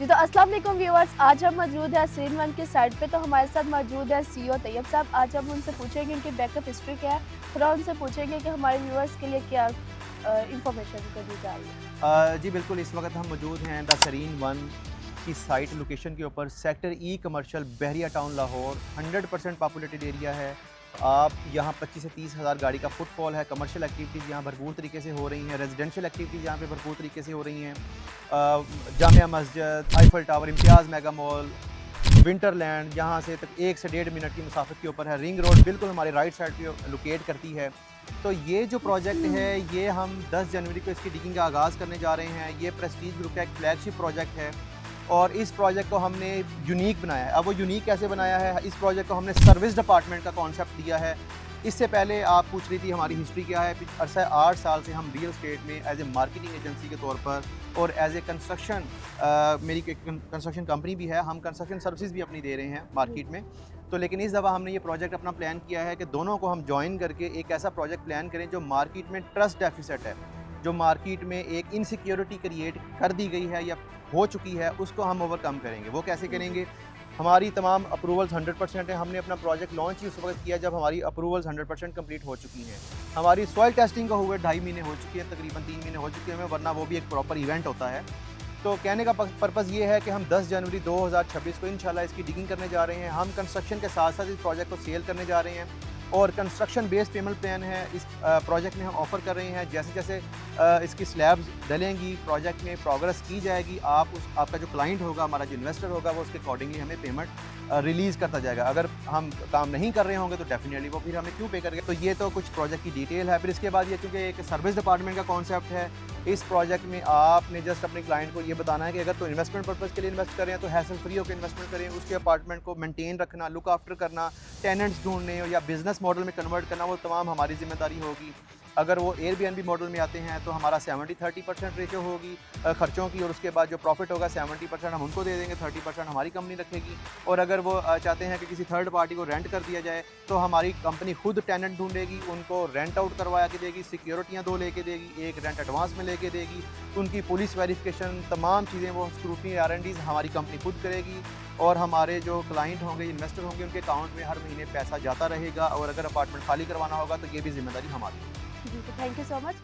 जी तो अस्सलाम वालेकुम व्यूअर्स, आज हम मौजूद है सीन वन की साइट पे। तो हमारे साथ मौजूद है सीईओ तैयब साहब। आज हम उनसे पूछेंगे इनकी बैकअप हिस्ट्री क्या है, थोड़ा उनसे पूछेंगे कि हमारे व्यूअर्स के लिए क्या इंफॉर्मेशन दी जा रही है। जी बिल्कुल, इस वक्त हम मौजूद हैं द सरीन वन की साइट लोकेशन के ऊपर, सेक्टर ई कमर्शियल, बहरिया टाउन, लाहौर। 100% पॉपुलेटेड एरिया है। आप यहाँ 25 से 30 हज़ार गाड़ी का फुटफॉल है। कमर्शियल एक्टिविटीज़ यहाँ भरपूर तरीके से हो रही हैं, रेजिडेंशियल एक्टिविटीज़ यहाँ पे भरपूर तरीके से हो रही हैं। जामिया मस्जिद, आईफल टावर, इम्तियाज़ मेगा मॉल, विंटरलैंड यहाँ से तक 1 से 1.5 मिनट की मुसाफत के ऊपर है। रिंग रोड बिल्कुल हमारे राइट साइड पे लोकेट करती है। तो ये जो प्रोजेक्ट है, ये हम 10 जनवरी को इसकी डिगिंग का आगाज़ करने जा रहे हैं। ये प्रेस्टीज ग्रुप का एक फ्लैगशिप प्रोजेक्ट है और इस प्रोजेक्ट को हमने यूनिक बनाया है। अब वो यूनिक कैसे बनाया है? इस प्रोजेक्ट को हमने सर्विस डिपार्टमेंट का कॉन्सेप्ट दिया है। इससे पहले आप पूछ रही थी हमारी हिस्ट्री क्या है। अरसा 8 साल से हम रियल एस्टेट में एज ए मार्केटिंग एजेंसी के तौर पर और एज ए कंस्ट्रक्शन, मेरी कंस्ट्रक्शन कंपनी भी है, हम कंस्ट्रक्शन सर्विसेज भी अपनी दे रहे हैं मार्केट में। तो लेकिन इस दफ़ा हमने ये प्रोजेक्ट अपना प्लान किया है कि दोनों को हम जॉइन करके एक ऐसा प्रोजेक्ट प्लान करें जो मार्केट में ट्रस्ट डेफिसिट है, जो मार्केट में एक इनसिक्योरिटी क्रिएट कर दी गई है या हो चुकी है, उसको हम ओवरकम करेंगे। वो कैसे करेंगे? हमारी तमाम अप्रूवल्स 100% है। हमने अपना प्रोजेक्ट लॉन्च ही उस वक्त किया जब हमारी अप्रूवल्स 100% कंप्लीट हो चुकी हैं। हमारी सॉइल टेस्टिंग का हुए 2.5 महीने हो चुकी है, तकरीबन 3 महीने हो चुके हैं, वरना वो भी एक प्रॉपर इवेंट होता है। तो कहने का पर्पज़ ये है कि हम 10 जनवरी 2026 को इंशाल्लाह इसकी डिगिंग करने जा रहे हैं। हम कंस्ट्रक्शन के साथ साथ इस प्रोजेक्ट को सेल करने जा रहे हैं और कंस्ट्रक्शन बेस्ड पेमेंट प्लान है इस प्रोजेक्ट में हम ऑफ़र कर रहे हैं। जैसे जैसे इसकी स्लैब्स डलेंगी, प्रोजेक्ट में प्रोग्रेस की जाएगी, आपका जो क्लाइंट होगा, हमारा जो इन्वेस्टर होगा, वो उसके अकॉर्डिंगली हमें पेमेंट रिलीज़ करता जाएगा। अगर हम काम नहीं कर रहे होंगे तो डेफिनेटली वो फिर हमें क्यों पे करेंगे। तो ये तो कुछ प्रोजेक्ट की डिटेल है। फिर इसके बाद ये चूँकि एक सर्विस डिपार्टमेंट का कॉन्सेप्ट है, इस प्रोजेक्ट में आपने जस्ट अपने क्लाइंट को ये बताना है कि अगर तो इन्वेस्टमेंट पर्पज़ के लिए इन्वेस्ट करें तो हैसल फ्री होकर इन्वेस्टमेंट करें। उसके अपार्टमेंट को मेंटेन रखना, लुक आफ्टर करना, टेनेंट्स ढूंढने या बिज़नेस मॉडल में कन्वर्ट करना, वो तमाम हमारी जिम्मेदारी होगी। अगर वो एयरबीएनबी मॉडल में आते हैं तो हमारा 70-30% रेशो होगी खर्चों की, और उसके बाद जो प्रॉफिट होगा 70% हम उनको दे देंगे, 30% हमारी कंपनी रखेगी। और अगर वो चाहते हैं कि किसी थर्ड पार्टी को रेंट कर दिया जाए तो हमारी कंपनी खुद टेनेंट ढूंढेगी, उनको रेंट आउट करवा के देगी, सिक्योरिटियाँ 2 लेके देगी, एक रेंट एडवांस में लेके देगी, उनकी पुलिस वेरिफिकेशन, तमाम चीज़ें वो स्क्रूटनी R&Ds हमारी कंपनी खुद करेगी। और हमारे जो क्लाइंट होंगे, इन्वेस्टर होंगे, उनके अकाउंट में हर महीने पैसा जाता रहेगा। और अगर अपार्टमेंट खाली करवाना होगा तो ये भी जिम्मेदारी हमारी है। जी तो थैंक यू सो मच।